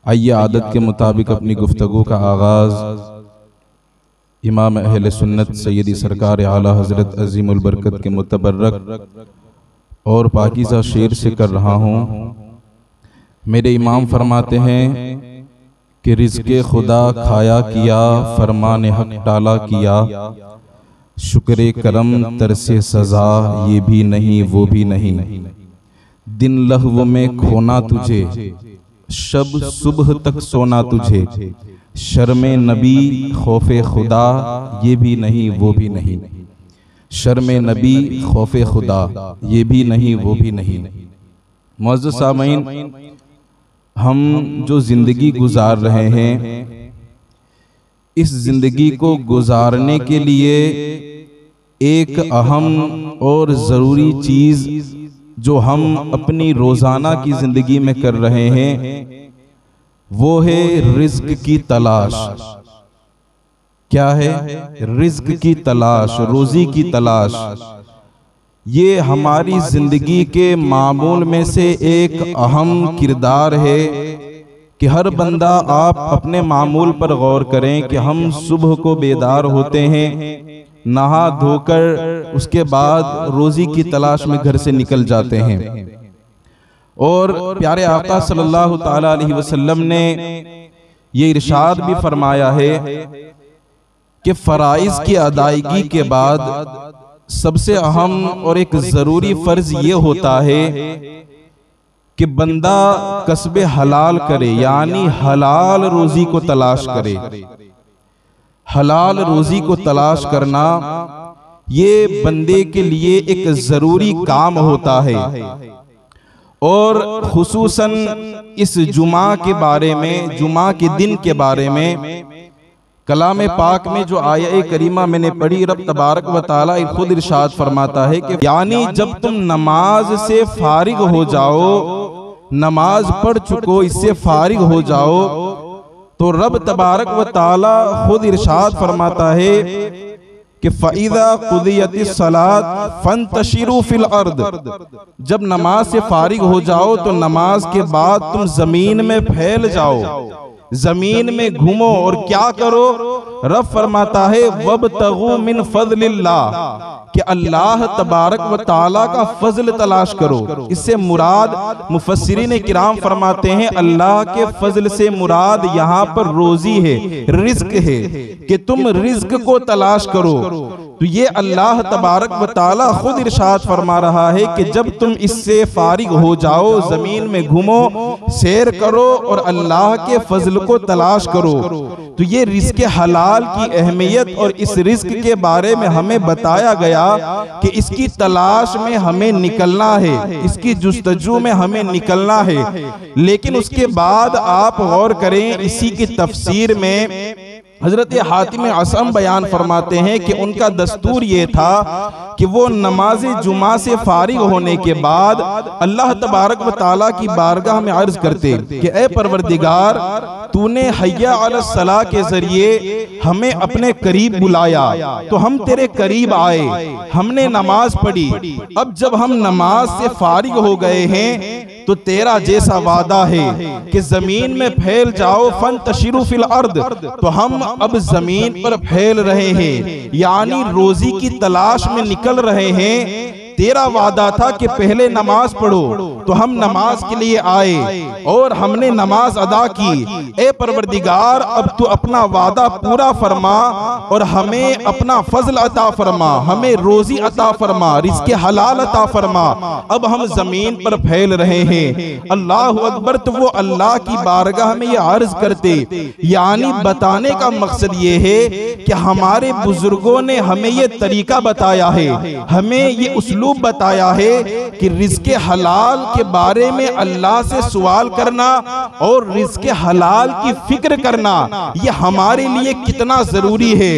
आइए आदत के मुताबिक अपनी गुफ्तगू का आगाज़ इमाम अहले सुन्नत सैयदी सरकार आला हज़रत अज़ीमुल बरकत के मुतबर्रक और पाकीज़ा शेर से कर रहा हूँ। मेरे इमाम फरमाते हैं कि रिज़्क़े खुदा खाया किया, फरमान हक टाला किया, शुक्र करम तरसे सज़ा ये भी नहीं वो भी नहीं। दिन लहव में खोना तुझे, शब सुबह तक सोना तुझे, शर्मे नबी खौफे खुदा ये भी नहीं वो भी नहीं। शर्मे नबी खौफे खुदा ये भी नहीं वो भी नहीं। मुअज़्ज़ज़ सामईन, हम जो ज़िंदगी गुजार रहे हैं, इस ज़िंदगी को गुजारने के लिए एक अहम और ज़रूरी चीज़ जो हम अपनी रोज़ाना की ज़िंदगी में कर रहे हैं वो है रिज़्क़ की तलाश। क्या है? रिज़्क़ की तलाश, रोज़ी की तलाश। ये हमारी ज़िंदगी के मामूल में से एक अहम किरदार है कि हर बंदा आप अपने मामूल पर गौर करें कि हम सुबह को बेदार होते हैं, नहा धोकर उसके बाद रोज़ी की तलाश में घर से निकल जाते हैं। और प्यारे आका सल्लल्लाहु ताला अलैहि वसल्लम ने ये इरशाद भी फरमाया है कि फ़राइज़ की अदायगी के बाद सबसे अहम और एक ज़रूरी फ़र्ज़ ये होता है कि बंदा कस्बे हलाल करे, यानी हलाल रोज़ी को तलाश करे। हलाल रोज़ी को तलाश करना ये बंदे के लिए एक ज़रूरी काम होता है। और खुसूसन इस जुमा के बारे में, जुमा के दिन के बारे में कलाम पाक में जो आया करीमा मैंने पढ़ी, रब तबारक व तआला खुद इरशाद फरमाता है कि यानी जब तुम नमाज से फारिग हो जाओ, नमाज पढ़ चुको, इससे फारिग हो जाओ, तो रब तबारक व तआला खुद इरशाद फरमाता है कि फ़इज़ा क़ुदियतिस सलात फ़ंतशिरू फ़िल अर्द। जब नमाज से फारिग हो जाओ तो नमाज के बाद तुम जमीन में फैल जाओ, जमीन में घूमो और क्या करो? रब फरमाता है वब्तगू मिन फ़ज़लिल्लाह, कि अल्लाह तबारक व तआला का फजल तलाश करो। इससे मुराद मुफस्सिरीन किराम फरमाते हैं अल्लाह के फजल से मुराद यहाँ पर रोजी है, रिज़्क़ है, कि तुम रिज़्क़ को तलाश करो। तो ये अल्लाह तबारक व तआला खुद इरशाद फरमा रहा है कि जब तुम इससे फारिग हो जाओ, जमीन में घूमो, सैर करो और अल्लाह के फजल को तलाश करो। तो ये रिज़्क़ हलाल की अहमियत और इस रिज़्क़ के बारे में हमें बताया गया कि इसकी तलाश में हमें निकलना है, इसकी जुस्तजू में हमें निकलना है। लेकिन उसके बाद आप गौर करें, इसी की तफसीर में हजरत हातिम असम बयान फरमाते हैं कि उनका दस्तूर ये था कि वो नमाज जुमा से फारिग होने के बाद अल्लाह तबारक व तआला की बारगाह में अर्ज करते कि ए परवरदिगार, तूने हय्या अलस सलाह के जरिए हमें अपने करीब बुलाया तो हम तेरे करीब आए, हमने नमाज पढ़ी। अब जब हम नमाज से फारिग हो गए हैं तो तेरा जैसा वादा है कि जमीन में फैल जाओ, फंतशिरू फिल अर्द, तो हम अब जमीन पर फैल रहे हैं, यानी रोजी की तलाश में निकल रहे हैं। तेरा वादा था कि पहले नमाज पढ़ो, तो हम नमाज के लिए आए और हमने नमाज अदा की। ए परवरदिगार, अब तू अपना वादा पूरा फरमा और हमें अपना फजल अता फरमा, हमें रोजी अता फरमा, रिज़्क़ हलाल अता फरमा। अब हम जमीन पर फैल रहे हैं। अल्लाह अकबर। तो वो अल्लाह की बारगाह में ये अर्ज करते, यानी बताने का मकसद ये है कि हमारे बुजुर्गों ने हमें ये तरीका बताया है, हमें ये उस्लूब बताया है कि रिज़्क़ हलाल के बारे में अल्लाह से सवाल करना और रिज़्क़ हलाल की फिक्र करना ये हमारे लिए कितना जरूरी है।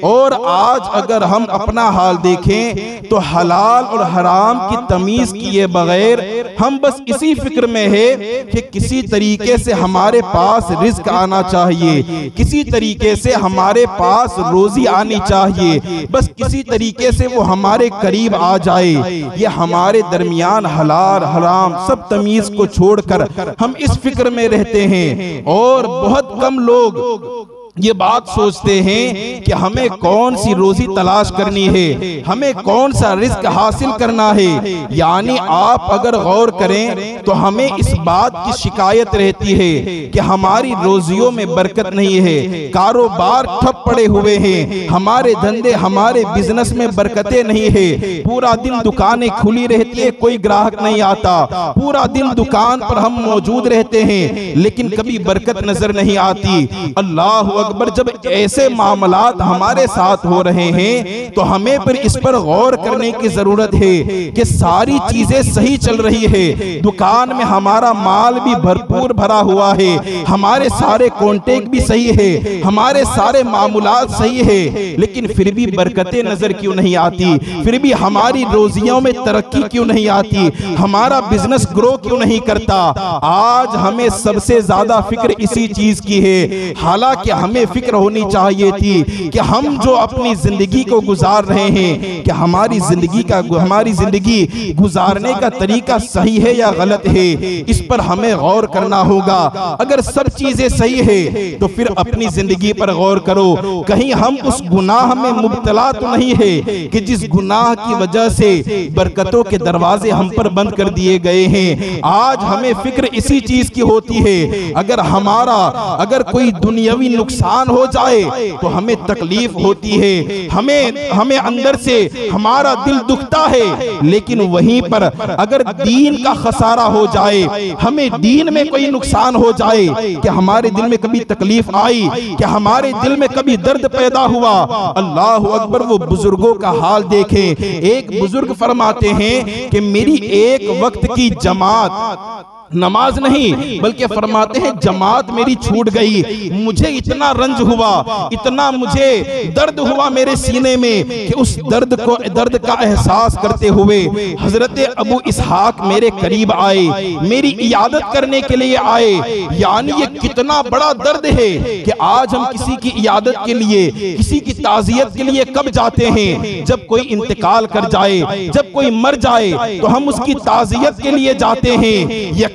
और आज अगर हम अपना हाल देखें तो हलाल और हराम की तमीज किए बगैर हम बस इसी फिक्र में है कि किसी तरीके से हमारे पास रिज़्क़ आना चाहिए, किसी तरीके से हमारे पास रोजी आनी चाहिए, बस किसी तरीके से वो हमारे करीब आ जाए। ये हमारे दरमियान हलाल हराम सब तमीज को छोड़कर हम इस फिक्र में रहते हैं। और बहुत कम लोग ये बात सोचते हैं कि हमें कौन सी रोजी तलाश करनी है, हमें कौन सा रिस्क हासिल करना है। यानी आप अगर गौर करें तो हमें इस बात की शिकायत रहती है कि हमारी रोजियों में बरकत नहीं है, कारोबार ठप पड़े हुए हैं, हमारे धंधे हमारे बिजनेस में बरकतें नहीं है। पूरा दिन दुकानें खुली रहती है, कोई ग्राहक नहीं आता, पूरा दिन दुकान पर हम मौजूद रहते हैं, लेकिन कभी बरकत नजर नहीं आती। अल्लाह अकबर, जब ऐसे मामलात हमारे साथ हो रहे हैं तो हमें फिर इस पर गौर करने की जरूरत है कि सारी चीजें सही चल रही है, दुकान में हमारा माल भी भरपूर भरा हुआ है, हमारे सारे कॉन्टेक्ट भी सही है, हमारे सारे मामलात सही है, लेकिन फिर भी बरकतें नजर क्यों नहीं आती, फिर भी हमारी रोजियों में तरक्की क्यों नहीं आती, हमारा बिजनेस ग्रो क्यों नहीं करता। आज हमें सबसे ज्यादा फिक्र इसी चीज की है। हालांकि हमें फिक्र होनी चाहिए थी कि हम जो अपनी जिंदगी को गुजार रहे हैं, कि हमारी जिंदगी गुजारने का तरीका सही है या गलत है, इस पर हमें गौर करना होगा। अगर सब चीजें सही है तो फिर अपनी जिंदगी पर गौर करो, कहीं हम उस गुनाह में मुब्तला तो नहीं है कि जिस गुनाह की वजह से बरकतों के दरवाजे हम पर बंद कर दिए गए हैं। आज हमें फिक्र इसी चीज की होती है। अगर कोई दुनियावी नुकसान हो जाए तो हमें तकलीफ होती है, हमें अंदर से हमारा दिल दुखता है, लेकिन वहीं पर अगर दीन का खसारा हो जाए, हमें दीन में कोई नुकसान हो जाए, कि हमारे दिल में कभी तकलीफ आई, कि हमारे दिल में कभी दर्द पैदा हुआ, अल्लाह अकबर, वो बुजुर्गों का हाल देखें। एक बुजुर्ग फरमाते हैं कि मेरी एक वक्त की जमात, नमाज नहीं बल्कि फरमाते हैं जमात मेरी छूट गई, मुझे इतना रंज हुआ, इतना मुझे दर्द हुआ मेरे सीने में कि उस दर्द का एहसास करते हुए हजरत अबू इसहाक मेरे करीब आए, मेरी इयादत करने के लिए आए। यानी ये कितना बड़ा दर्द है कि आज हम किसी की इयादत के लिए, किसी की ताज़ियत के लिए कब जाते हैं? जब कोई इंतकाल कर जाए, जब कोई मर जाए तो हम उसकी ताज़ियत के लिए जाते हैं।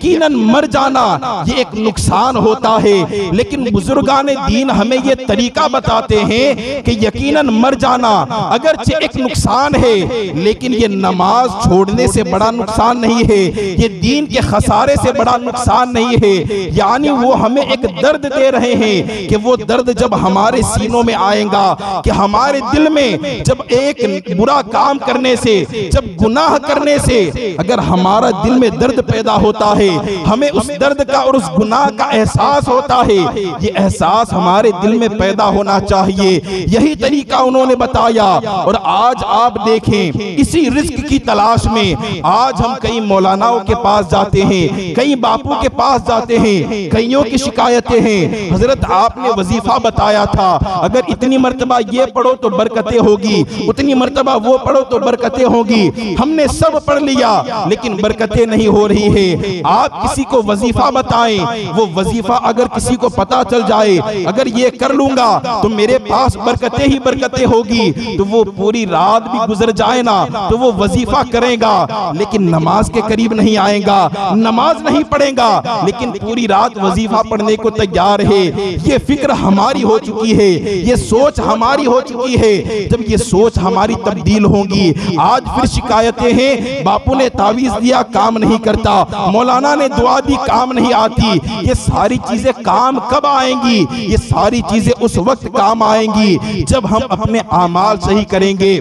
यकीनन मर जाना ये एक नुकसान होता है, लेकिन बुजुर्गाने दीन हमें ये तरीका बताते हैं कि यकीनन मर जाना अगरचे एक नुकसान है, लेकिन ये नमाज छोड़ने से बड़ा नुकसान नहीं है, ये दीन के खसारे से बड़ा नुकसान नहीं है। यानी वो हमें एक दर्द दे रहे हैं कि वो दर्द जब हमारे सीनों में आएगा, कि हमारे दिल में जब एक बुरा काम करने से, जब गुनाह करने से अगर हमारा दिल में दर्द पैदा होता है, हमें उस दर्द का और उस गुनाह का एहसास होता है, ये एहसास हमारे दिल में पैदा होना चाहिए। यही तरीका उन्होंने बताया। और आज आप देखें, इसी रिस्क की तलाश में आज हम कई मौलानाओं के पास जाते हैं, कई बापू के पास जाते हैं, कईयों की शिकायतें हैं, हजरत आपने वजीफा बताया था, अगर इतनी मर्तबा ये पढ़ो तो बरकतें होगी, उतनी मर्तबा वो पढ़ो तो बरकतें होगी। हमने सब पढ़ लिया लेकिन बरकतें नहीं हो रही है। आप किसी को वजीफा बताएं, वो वजीफा अगर किसी को पता चल जाए, अगर ये कर लूंगा तो मेरे पास बरकतें ही बरकतें होगी, तो वो पूरी रात भी गुजर जाए ना तो वो वजीफा करेगा लेकिन नमाज के करीब नहीं आएगा, नमाज नहीं पढ़ेगा लेकिन पूरी रात वजीफा पढ़ने को तैयार है। ये फिक्र हमारी हो चुकी है, ये सोच हमारी हो चुकी है। जब ये सोच हमारी तब्दील होगी, आज फिर शिकायतें हैं, बापू ने तावीज दिया काम नहीं करता, मौलाना ने दुआ दी काम नहीं आती। ये सारी चीजें काम कब आएंगी? ये सारी चीजें उस वक्त काम आएंगी जब हम अपने आमाल सही करेंगे,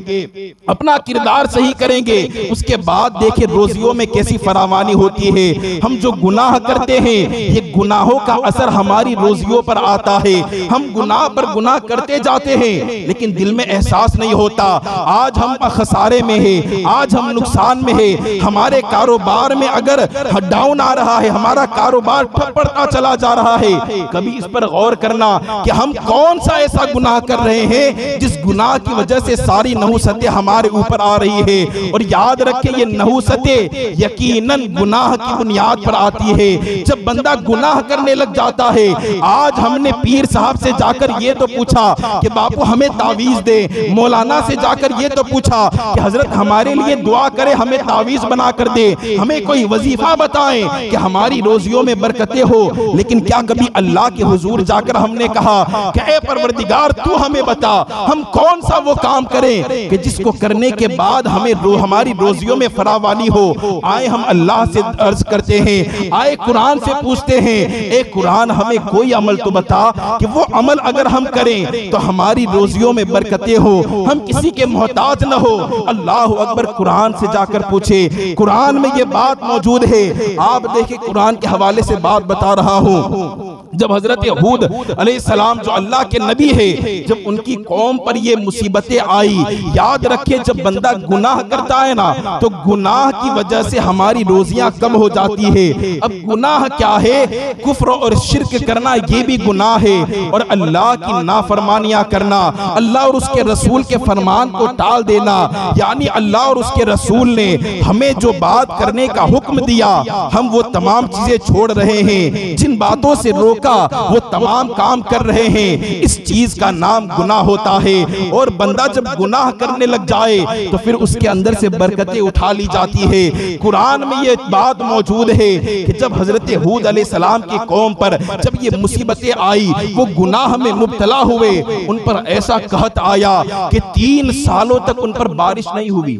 अपना किरदार सही करेंगे। उसके बाद देखिए रोजियों में कैसी फरावानी होती है। हम जो गुनाह करते हैं, ये गुनाहों का असर हमारी रोजियों पर आता है। हम गुनाह पर गुनाह करते जाते हैं लेकिन दिल में एहसास नहीं होता। आज हम खसारे में है, आज हम नुकसान में है, हमारे कारोबार में अगर डाउन डाउन आ रहा है, हमारा कारोबार ठप पड़ता चला जा रहा है, कभी इस पर गौर करना कि हम कौन सा ऐसा गुनाह कर रहे हैं जिस गुनाह की वजह से सारी नहुसतें हमारे ऊपर आ रही है। और याद रखें, ये नहुसतें यकीनन गुनाह की बुनियाद पर आती है। जब बंदा गुनाह करने लग जाता है, आज हमने पीर साहब से जाकर ये तो पूछा कि बापू हमें तावीज दे, मौलाना से जाकर ये तो पूछा कि हजरत हमारे लिए दुआ करे, हमें तावीज बना कर दे, हमें कोई वजीफा बताएं कि हमारी रोजियों में बरकतें हो। लेकिन क्या कभी अल्लाह के हुजूर जाकर हमने कहा कि ऐ परवरदिगार तू हमें बता, हम कौन सा वो काम करें कि जिसको करने के बाद हमें हमारी रोजियों में फरावानी हो। आए हम अल्लाह से अर्ज करते हैं, आए कुरान से पूछते हैं, ए कुरान हमें कोई अमल तो बता कि वो अमल अगर हम करें तो हमारी रोजियों में बरकतें हो, हम किसी के मोहताज न हो। अल्लाह अकबर, कुरान से जाकर पूछे। कुरान में ये बात मौजूद है। आप देखिए, कुरान के हवाले से बात बता रहा हूँ। जब हजरत हूद अलैहिस्सलाम जो अल्लाह के नबी है, जब उनकी कौम पर ये मुसीबतें आई, याद रखे जब बंदा गुनाह करता है ना तो गुनाह की वजह से हमारी रोजियां कम हो जाती है। अब गुनाह क्या है? कुफ्र और शिर्क करना ये भी गुनाह है, और अल्लाह की नाफरमानियां करना, अल्लाह और उसके रसूल के फरमान को टाल देना। यानी अल्लाह और उसके रसूल ने हमें जो बात करने का हुक्म दिया, हम वो तमाम चीजें छोड़ रहे हैं। जिन बातों से रोका वो तमाम काम कर रहे हैं। इस चीज का नाम गुनाह होता है। और बंदा जब गुनाह करने लग जाए तो फिर उसके अंदर से बरकतें उठा ली जाती है। कुरान में ये बात मौजूद है कि जब हजरत हूद अलैहिस्सलाम की कौम पर जब ये मुसीबतें आई, वो गुनाह में मुब्तला हुए, उन पर ऐसा कहत आया कि 3 सालों तक उन पर बारिश नहीं हुई।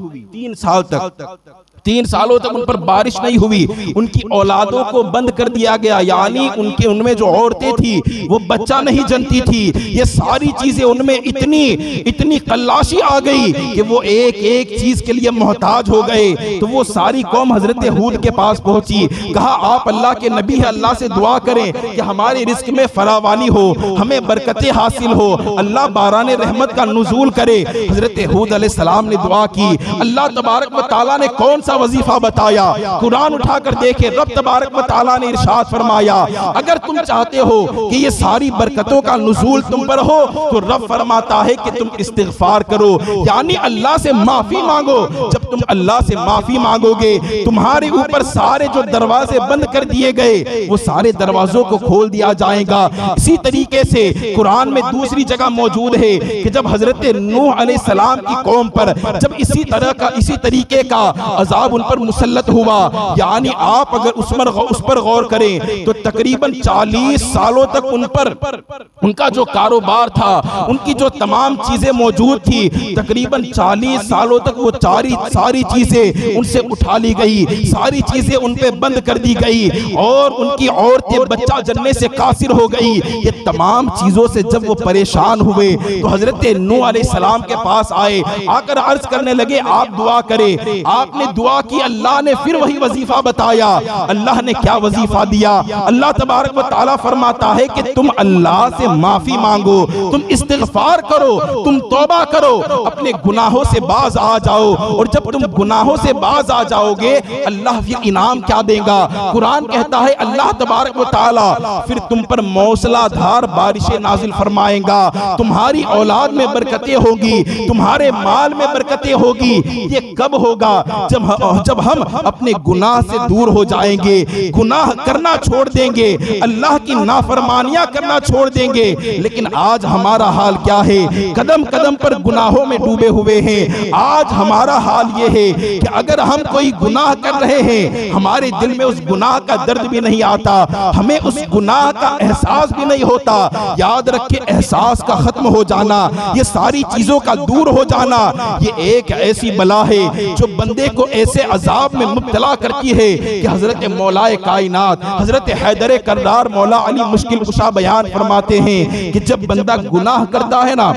3 सालों तक उन पर बारिश नहीं हुई। उनकी औलादों को बंद कर दिया गया, यानी उनमें जो औरतें थी वो बच्चा नहीं जनती थी। ये सारी चीजें उनमें इतनी कल्लाशी आ गई कि वो एक एक चीज के लिए मोहताज हो गए। तो वो सारी कौम हजरत हूद के पास पहुंची, कहा आप अल्लाह के नबी है, अल्लाह से दुआ करें कि हमारे रिस्क में फरावानी हो, हमें बरकतें हासिल हो, अल्लाह बाराने रहमत का नुज़ूल करे। हजरत हूद अलैहिस्सलाम ने दुआ की। अल्लाह तबारक व तआला ने कौन वजीफा बताया? कुरान उठाकर देखे, रब तबारक व तआला ने इरशाद फरमाया, अगर तुम चाहते हो कि ये सारी बरकतों का नुज़ूल तुम पर हो तो रब फरमाता है कि तुम इस्तिग़फ़ार करो, यानी अल्लाह से माफी मांगो। जब तुम अल्लाह से माफी मांगोगे, तुम्हारे ऊपर सारे जो दरवाजे बंद कर दिए गए वो सारे दरवाजों को खोल दिया जाएगा। इसी तरीके से कुरान में दूसरी जगह मौजूद है कि जब हजरत नूह अलैहिस्सलाम की कौम पर जब इसी तरीके का अज़ाब उन पर मुसल्लत हुआ, यानी आप अगर उस पर गौर करें तो तकरीबन 40 सालों तक उन पर उनका जो कारोबार था, उनकी जो तमाम चीजें मौजूद थी, तकरीबन 40 सालों तक वो सारी चीजें उनसे उठा ली गई, सारी चीजें उन पे बंद कर दी गई, और उनकी औरतें बच्चा जन्ने से कासिर हो गई। ये तमाम चीजों से जब वो परेशान हुए तो हजरत नूह अलैहिस्सलाम के पास आए, आकर अर्ज करने लगे आप दुआ करें। आपने दुआ की, अल्लाह ने फिर वही वजीफा बताया। अल्लाह ने क्या वजीफा दिया? अल्लाह तबारक व तआला फरमाता है कि तुम अल्लाह से माफी मांगो, तुम इस्तिग़फ़ार करो, तुम तौबा करो, अपने गुनाहों से बाज आ जाओ। और जब तुम गुनाहों से बाज आ जाओगे, अल्लाह फिर इनाम क्या देगा? कुरान कहता है अल्लाह तबारक व तआला फिर तुम पर मौसलाधार बारिशें नाजिल फरमाएगा, तुम्हारी औलाद में बरकतें होगी, तुम्हारे माल में बरकतें होगी। ये कब होगा? जब हम अपने गुनाह से दूर हो जाएंगे, गुनाह करना छोड़ देंगे, अल्लाह की नाफरमानियां करना छोड़ देंगे। लेकिन आज हमारा हाल क्या है? कदम कदम पर गुनाहों में डूबे हुए हैं। आज हमारा हाल ये है कि अगर हम कोई गुनाह कर रहे हैं, हमारे दिल में उस गुनाह का दर्द भी नहीं आता, हमें उस गुनाह का एहसास भी नहीं होता। याद रखे, एहसास का खत्म हो जाना, ये सारी चीजों का दूर हो जाना, ये एक ऐसी बला है जो बंदे को ऐसे अजाब में मुब्तला करती है कि हजरत मौलाए कायनात हजरत हैदर करदार मौला अली मुश्किल कुशा बयान फरमाते हैं कि जब बंदा गुनाह करता है ना,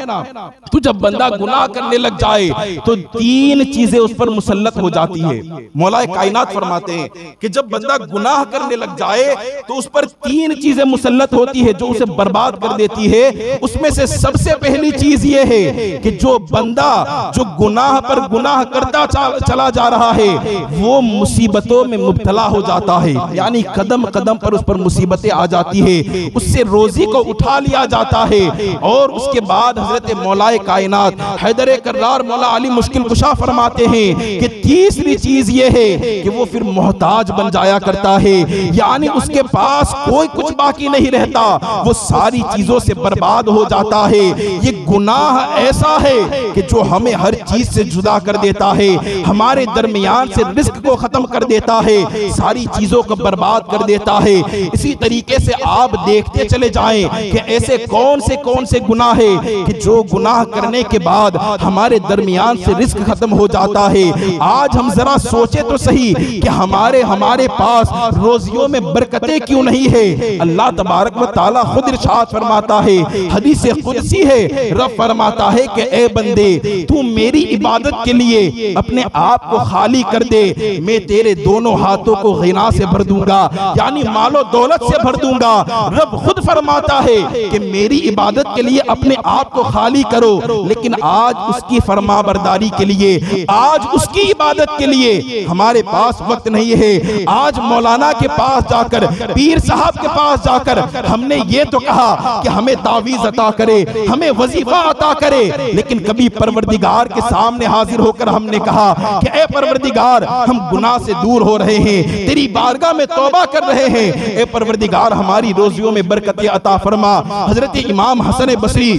तो जब बंदा गुनाह करने लग जाए तो 3 चीजें उस पर मुसल्लत हो जाती है। मौलाए कायनात फरमाते हैं कि जब बंदा गुनाह करने लग जाए तो उस पर 3 चीजें मुसल्लत होती है जो उसे बर्बाद कर देती है। उसमें से सबसे पहली चीज ये है कि जो बंदा जो गुनाह पर गुनाह करता चला जा रहा है, है वो मुसीबतों में मुब्तला हो जाता है, यानी कदम कदम पर उस पर मुसीबतें आ जाती है, उससे रोजी को उठा लिया जाता है। और उसके बाद हजरत मौलाए कायनात हैदर कर्रार मौला अली मुश्किल कुशा फरमाते हैं कि तीसरी चीज ये है कि वो फिर मोहताज बन जाया करता है, यानी उसके पास कोई कुछ बाकी नहीं रहता, वो सारी चीजों से बर्बाद हो जाता है। ये गुनाह ऐसा है कि जो हमें हर चीज से जुदा कर देता है, हमारे दरमियान से रिस्क को खत्म कर देता है, सारी चीजों को बर्बाद कर देता है। इसी तरीके से आप देखते चले जाएं कि ऐसे कौन से गुनाह है कि जो गुनाह करने के बाद हमारे दरमियान से रिस्क खत्म हो जाता है। आज हम जरा सोचे तो सही कि हमारे पास रोजियों में बरकतें क्यों नहीं है। अल्लाह तबारक व तआला खुद इरशाद फरमाता है, हदीस कुदसी है, रब फरमाता है कि ए बंदे तू मेरी इबादत के लिए अपने आप को खाली कर दे, मैं तेरे दोनों हाथों को गिना से भर दूंगा, यानी मालो दौलत से भर दूंगा। रब खुद फरमाता है कि मेरी इबादत के लिए अपने आप को खाली करो, लेकिन आज उसकी फरमाबरदारी के लिए, आज उसकी इबादत के लिए हमारे पास वक्त नहीं है। आज मौलाना के पास जाकर, पीर साहब के पास जाकर हमने ये तो कहा कि हमें तावीज अता करे, हमें वजीफा अता करे, लेकिन कभी परवरदिगार के सामने हाजिर होकर हमने कहा कि ए परवरदिगार हम गुनाह से दूर हो रहे हैं, तेरी बारगाह में तौबा कर रहे हैं, ए परवरदिगार हमारी रोजियों में बरकतें अता फरमा। हजरत इमाम हसन बसरी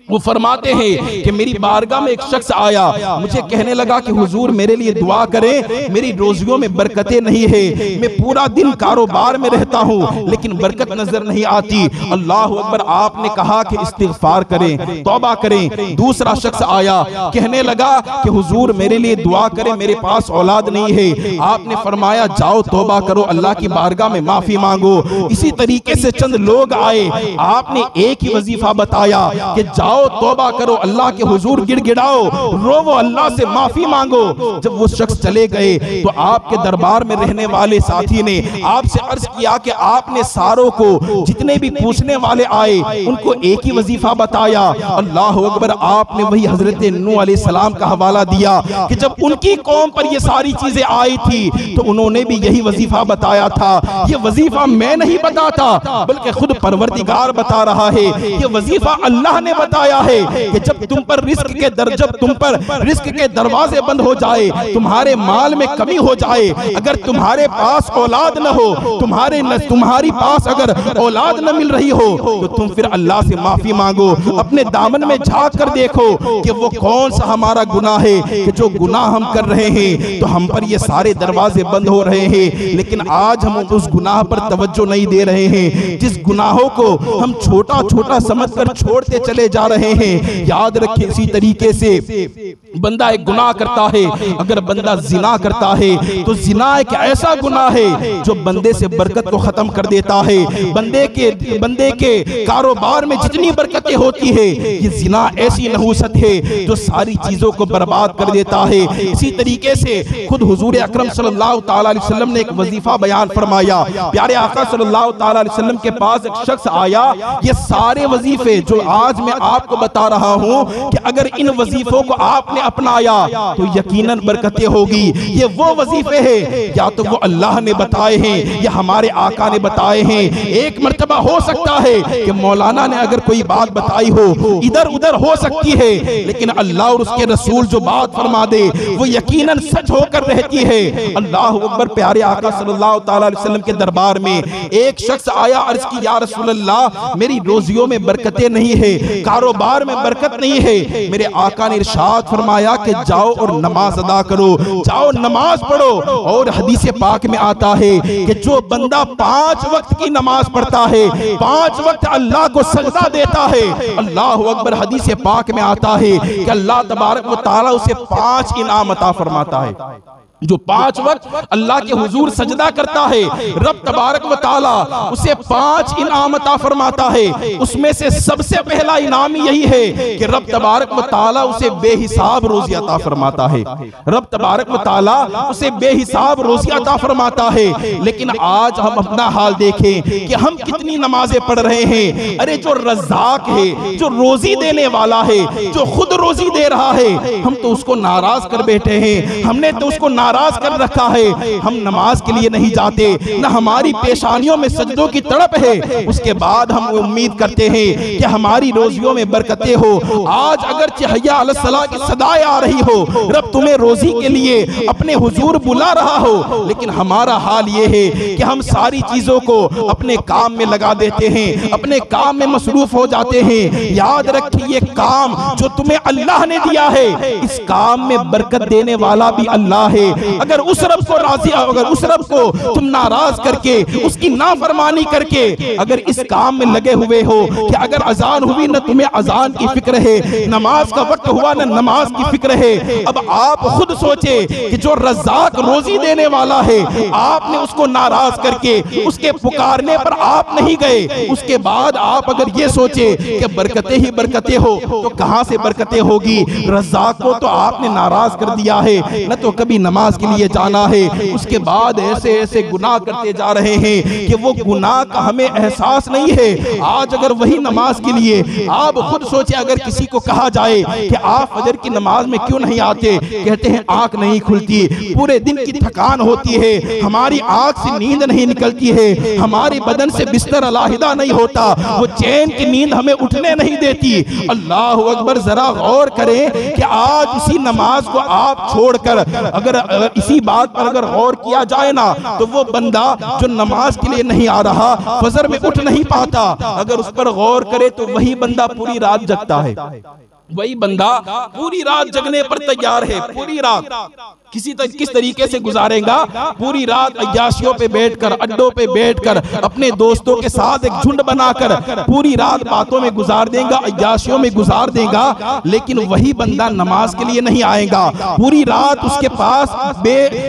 वो फरमाते हैं कि मेरी बारगाह में एक शख्स आया, मुझे कहने लगा कि हुजूर मेरे लिए दुआ करें, मेरी रोजियों में बरकतें नहीं है, मैं पूरा दिन कारोबार में रहता हूँ लेकिन बरकत नजर नहीं आती। अल्लाह अकबर, आपने कहा कि इस्तिगफार करें, तौबा करें। दूसरा शख्स आया, कहने लगा कि हुजूर मेरे लिए दुआ करें, मेरे पास औलाद नहीं है। आपने फरमाया जाओ तौबा करो, अल्लाह की बारगाह में माफी मांगो। इसी तरीके से चंद लोग आए, आपने एक ही वजीफा बताया कि जाओ तौबा करो, अल्लाह के हुजूर गिड़गिड़ाओ, रोवो, अल्लाह से माफी मांगो। जब वो शख्स चले गए तो आपके दरबार में रहने वाले साथी ने आपसे अर्ज किया कि आपने सारों को, जितने भी पूछने वाले आए, उनको एक ही वजीफा बताया। अल्लाह अकबर, आपने वही हजरत नूह अलैहिस्सलाम का हवाला दिया कि जब उनकी कौम पर ये सारी चीजें आई थी तो उन्होंने भी यही वजीफा बताया था। ये वजीफा मैं नहीं बताता बल्कि खुद परवरदिगार बता रहा है। ये वजीफा अल्लाह ने बताया है कि जब तुम पर रिस्क के दरवाजे बंद हो जाए, तुम्हारे माल में कमी हो जाए, अगर तुम्हारे पास औलाद न हो, तुम्हारी पास अगर औलाद न मिल रही हो तो तुम फिर अल्लाह से माफी मांगो, अपने दामन में झांक कर देखो कि वो कौन सा हमारा गुनाह है कि जो गुनाह हम कर रहे हैं तो हम पर ये सारे दरवाजे बंद हो रहे हैं। लेकिन आज हम उस गुनाह पर तवज्जो नहीं दे रहे हैं, जिस गुनाहों को हम छोटा छोटा समझकर छोड़ते चले जा रहे हैं। याद रखें, इसी तरीके से बंदा एक गुनाह करता है, अगर बंदा जिना करता है तो जिना एक ऐसा गुनाह है जो बंदे से बरकत को खत्म कर देता है। बंदे के कारोबार में जितनी बरकतें होती है, ये जिना ऐसी नहूसत है जो सारी चीजों को बर्बाद कर देता है। इसी तरीके से खुद हुजूर अकरम सल्लल्लाहु तआला अलैहि वसल्लम ने एक वजीफा बयान फरमाया। प्यारे आका सल्लल्लाहु तआला अलैहि वसल्लम के पास एक शख्स आया, ये सारे वजीफे जो आज मैं आपको बता रहा हूं कि अगर इन वजीफों को आपने अपनाया तो यकीनन बरकतें होगी। ये वो वजीफे हैं, या तो वो अल्लाह ने बताए हैं या हमारे आका ने बताए हैं। एक मर्तबा हो सकता है कि मौलाना ने अगर कोई बात बताई हो, इधर उधर हो सकती है, लेकिन अल्लाह और उसके रसूल जो बात फरमा दे वो यकीनन सच होकर रहती है। अल्लाह अकबर, प्यारे आका सल्लल्लाहु तआला अलैहि वसल्लम के दरबार में एक शख्स आया, अर्ज की या रसूल अल्लाह मेरी रोजियों में बरकतें नहीं है, कारोबार में बरकत नहीं है। मेरे आका ने इरशाद फरमाया कि जाओ और नमाज अदा करो, जाओ नमाज पढ़ो। और हदीस पाक में आता है कि जो बंदा 5 वक्त की नमाज पढ़ता है, 5 वक्त अल्लाह को सजदा देता है, अल्लाह अकबर, हदीस पाक में आता है कि अल्लाह तबारक व तआला उसे 5 इनाम अता फरमाता है। जो 5 वक्त अल्लाह के हुजूर सजदा करता है, रब तबारक व तआला उसे 5 इनाम अता फरमाता है। उसमें से सबसे पहला इनाम यही है कि रब तबारक व तआला उसे बेहिसाब रोजी अता फरमाता है। रब तबारक व तआला उसे बेहिसाब रोजी अता फरमाता है। लेकिन आज हम अपना हाल देखें कि हम कितनी नमाजें पढ़ रहे हैं। अरे जो रज़्ज़ाक है, जो रोजी देने वाला है, जो खुद रोजी दे रहा है, हम तो उसको नाराज कर बैठे हैं। हमने तो उसको नाराज नाराज कर रखा है, हम नमाज के लिए नहीं जाते, न हमारी पेशानियों में सजदों की तड़प है, उसके बाद हम उम्मीद करते हैं कि हमारी रोजियों में बरकतें हो। आज अगर हय्या अला सलाह की सदाएं आ रही हो, रब तुम्हें रोजी के लिए अपने हुजूर बुला रहा हो, लेकिन हमारा हाल ये है कि हम सारी चीजों को अपने काम में लगा देते हैं, अपने काम में मसरूफ हो जाते हैं। याद रखिए, ये काम जो तुम्हें अल्लाह ने दिया है, इस काम में बरकत देने वाला भी अल्लाह है। अगर उस रब को राजी, अगर उस रब को तुम नाराज करके, उसकी नाफरमानी करके अगर इस काम में लगे हुए हो कि अगर अजान हुई न तुम्हें अजान की फिक्र है, नमाज का वक्त हुआ न नमाज की फिक्र है, अब आप खुद सोचे कि जो रज़्ज़ाक रोजी देने वाला है, आपने उसको नाराज करके उसके पुकारने पर आप नहीं गए, उसके बाद आप अगर ये सोचे कि बरकतें ही बरकतें हो, तो कहां से बरकतें होगी? रज़्ज़ाक को तो आपने नाराज कर दिया है, न तो कभी नमाज के लिए जाना है, उसके बाद ऐसे ऐसे गुनाह करते जा रहे हैं कि वो गुनाह का हमें एहसास नहीं है। आज अगर वही नमाज के लिए आप खुद सोचे, अगर किसी को कहा जाए कि आप फजर की नमाज में क्यों नहीं आते, कहते हैं आंख नहीं खुलती, पूरे दिन की थकान होती है, हमारी आंख से नींद नहीं निकलती है, हमारे बदन से बिस्तर अलहदा नहीं होता, वो चैन की नींद हमें उठने नहीं देती। अल्लाह अकबर, जरा गौर करें कि आज इसी नमाज को आप छोड़कर अगर इसी बात पर अगर गौर किया जाए ना, तो वो बंदा जो नमाज के लिए नहीं आ रहा, फजर में उठ नहीं पाता, अगर उस पर गौर करे तो वही बंदा पूरी रात जगता है, वही बंदा पूरी रात जगने पर तैयार है। पूरी रात किस तरीके से गुजारेगा? पूरी रात अय्याशियों पे बैठकर, अड्डों पे बैठकर, अपने दोस्तों के साथ एक झुंड बनाकर पूरी रात बातों में गुजार देगा, अय्याशियों में गुजार देगा, लेकिन वही बंदा नमाज के लिए नहीं आएगा। पूरी रात उसके पास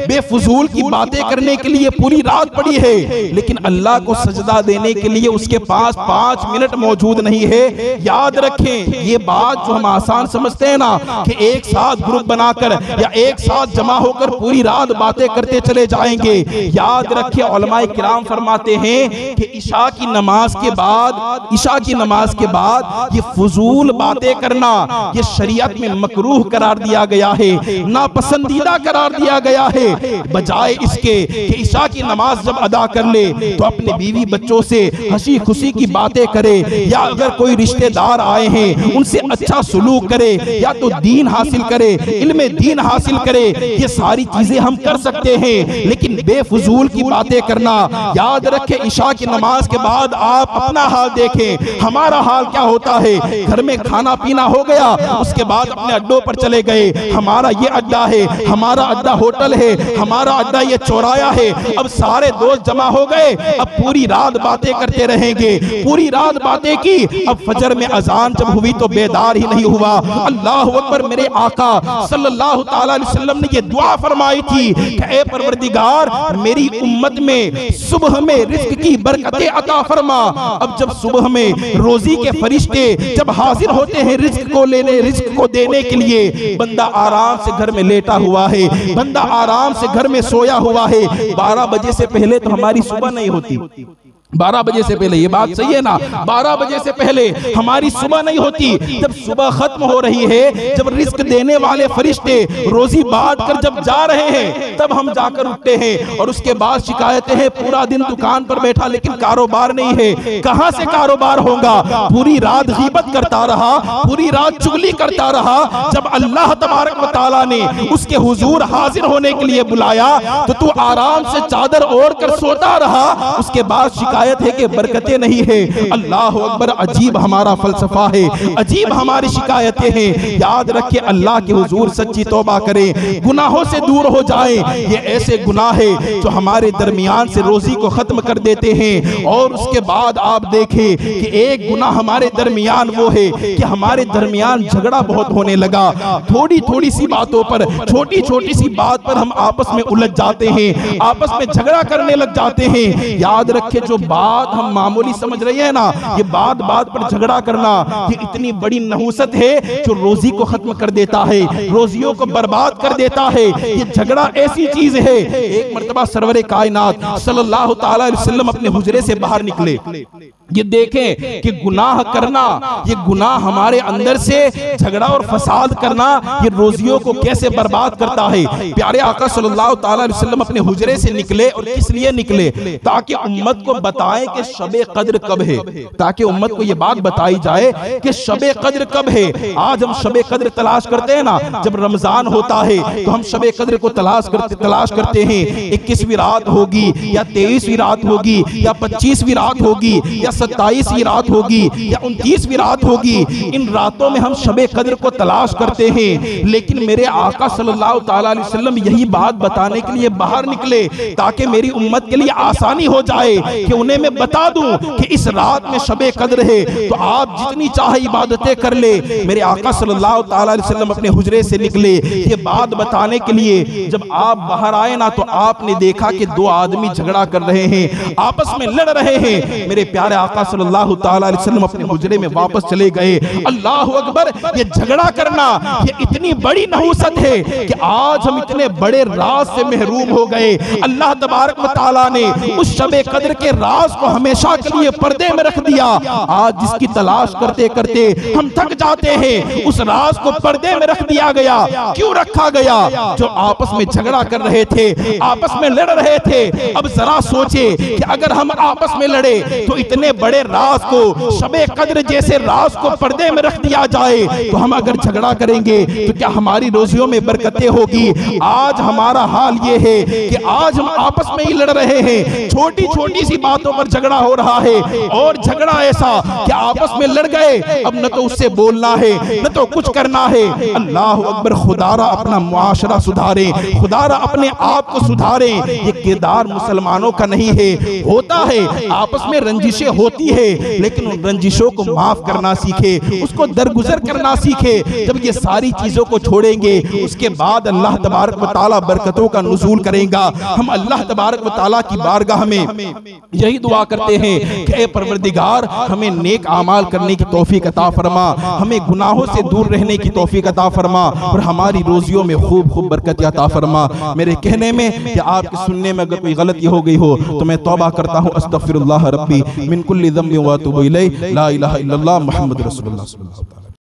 बेफजूल की बातें करने के लिए पूरी रात पड़ी है, लेकिन अल्लाह को सजदा देने के लिए उसके पास 5 मिनट मौजूद नहीं है। याद रखें, ये बात जो हम आसान समझते हैं ना कि एक साथ ग्रुप बनाकर या एक साथ जमा होकर पूरी रात बातें करते चले जाएंगे, याद रखिए उलमाए किराम फरमाते हैं कि ईशा की नमाज के बाद ये फजूल बातें करना ये शरीयत में मकरूह करार दिया गया है, नापसंदीदा करार दिया गया है। बजाय इसके कि ईशा की नमाज जब अदा कर ले तो अपने बीवी बच्चों से हंसी खुशी की बातें करे, या अगर कोई रिश्तेदार आए हैं उनसे अच्छा सुलूक करे, या तो दीन हासिल करे, इल्मे दीन हासिल करे, ये सारी चीजें हम कर सकते हैं। लेकिन बेफजूल की बातें करना, याद रखें ईशा की नमाज के बाद आप अपना हाल देखें, हमारा हाल क्या होता है। घर में खाना पीना हो गया, उसके बाद अपने अड्डों पर चले गए, हमारा ये अड्डा है, हमारा अड्डा होटल है, हमारा अड्डा ये चौराया है, अब सारे दोस्त जमा हो गए, अब पूरी रात बातें करते रहेंगे, पूरी रात बातें की, अब फजर में अजान जब हुई तो बेदार ही नहीं हुआ। अल्लाह अकबर, मेरे आका सल्लल्लाहु ताला अलैहि वसल्लम ने ये दुआ फरमाई थी कि ए परवरदिगार, मेरी उम्मत में सुबह में रिज़्क की बरकतें अता फरमा। अब जब सुबह में रोजी के फरिश्ते जब हाजिर होते हैं रिज़्क को देने के लिए, बंदा आराम से घर में लेटा हुआ है, बंदा आराम से घर में सोया हुआ है। 12 बजे से पहले तो हमारी सुबह नहीं होती, 12 बजे से पहले, ये बात सही है ना, 12 बजे से पहले हमारी सुबह नहीं होती। जब सुबह खत्म हो रही है, जब रिस्क देने वाले फरिश्ते रोजी बांट कर जब जा रहे हैं, तब हम जाकर उठते हैं, और उसके बाद शिकायतें हैं पूरा दिन दुकान पर बैठा लेकिन कारोबार नहीं है। कहां से कारोबार होगा? पूरी रात गीबत करता रहा, पूरी रात चुगली करता रहा। जब अल्लाह तबारक व तआला ने उसके हुजूर हाजिर होने के लिए बुलाया तो तू आराम से चादर ओढ़ कर सोता रहा, उसके बाद शिकायत है कि बरकतें नहीं है। अल्लाह अकबर, अजीब हमारा फलसफा है, अजीब हमारी शिकायतें हैं। याद रखें, अल्लाह के हुजूर सच्ची तौबा करें, गुनाहों से दूर हो जाएं। ये ऐसे गुनाह है जो हमारे दरमियान से रोजी को खत्म कर देते हैं। और उसके बाद आप देखें कि एक गुनाह हमारे दरमियान वो है कि हमारे दरमियान झगड़ा बहुत होने लगा। थोड़ी थोड़ी सी बातों पर, छोटी छोटी सी बात पर हम आपस में उलझ जाते हैं, आपस में झगड़ा करने लग जाते हैं। याद रखें, जो बात हम मामूली समझ रहे हैं ना, ये बात पर झगड़ा करना, ये इतनी बड़ी नहुसत है जो रोजी को खत्म कर देता है, रोजियों को बर्बाद कर देता है। ये झगड़ा ऐसी चीज है। एक मर्तबा सरवरे कायनात सल्लल्लाहु ताला अलैहि वसल्लम अपने हुजरे से बाहर निकले। ये देखें कि गुनाह करना, ये गुनाह हमारे अंदर से झगड़ा और फसाद करना, ये रोजियों को कैसे बर्बाद करता है। प्यारे आका सल्लल्लाहु ताला अलैहि वसल्लम अपने हुजरे से निकले, और किस लिए निकले? ताकि उम्मत को बताएं कि शबे कद्र कब है, ताकि उम्मत को ये बात बताई जाए कि शबे कद्र कब है। आज हम शबे कद्र तलाश करते हैं ना, जब रमजान होता है तो हम शबे कद्र को तलाश करते हैं। 21वीं रात होगी या 23वीं रात होगी या 25वीं रात होगी या 27वीं रात होगी या 29वीं रात होगी, इन रातों में हम शबे कद्र को तलाश करते हैं। लेकिन मेरे आका सल्लल्लाहु ताला अलैहि वसल्लम यही बात बताने के लिए बाहर निकले, ताकि मेरी उम्मत के लिए आसानी हो जाए कि उन्हें मैं बता दूं कि इस रात में शबे कद्र है, तो आप जितनी चाहे इबादतें कर ले। मेरे आका सल्लल्लाहु ताला अलैहि वसल्लम अपने हुजरे से निकले ये बात बताने के लिए। जब आप बाहर आए ना, तो आपने देखा कि दो आदमी झगड़ा कर रहे हैं, आपस में लड़ रहे हैं। मेरे प्यारे आका सल्लल्लाहु ताला अलैहि वसल्लम अपने हुजरे में वापस चले गए। अल्लाहु अकबर, ये झगड़ा करना ये इतनी बड़ी नहुसत है कि आज हम इतने बड़े राज से महरूम हो गए। अल्लाह तबारक व तआला ने उस शबे कद्र के राज को हमेशा के लिए पर्दे में रख दिया। आज जिसकी तलाश करते करते हम थक जाते हैं, उस राज को पर्दे में रख दिया गया। क्यों रखा गया? जो आपस में झगड़ा कर रहे थे, आपस में लड़ रहे थे। अब जरा सोचे कि अगर हम आपस में लड़े तो इतने बड़े राज को, शबे कद्र जैसे राज को पर्दे में रख दिया जाए, तो हम अगर झगड़ा करेंगे तो क्या हमारी रोजियों में बरकतें होगी? आज हमारा हाल ये है कि आज हम आपस में ही लड़ रहे हैं, छोटी छोटी सी बातों पर झगड़ा हो रहा है। और झगड़ा ऐसा कि आपस में लड़ गए, अब न तो उससे बोलना है न तो कुछ करना है। अल्लाह अकबर, खुदारा अपना मुआशरा सुधारे, खुदारा अपने आप को सुधारे। ये किरदार मुसलमानों का नहीं है। होता है आपस में रंजिशें होती है, लेकिन उन रंजिशों को माफ करना सीखे, उसको दरगुजर करना सीखे। जब ये सारी चीजों को छोड़ेंगे, उसके बाद अल्लाह तबारक व तआला बरकतों का नुज़ूल करेगा। हम अल्लाह तबारक व तआला की बारगाह में यही दुआ करते हैं कि ऐ परवरदिगार, हमें नेक आमाल करने की तौफीक अता फरमा, हमें गुनाहों से दूर रहने की तौफीक अता फरमा, और हमारी रोजियों में खूब खूब बरकत अता फरमा। मेरे कहने में या आपके सुनने में अगर कोई गलती हो गई हो तो मैं तौबा करता हूँ। अस्तगफिरुल्लाह रब्बी मिन कुल्ली ज़म्बिन व अतूबु इलैह। ला इलाहा इल्लल्लाह मुहम्मद रसूलुल्लाह।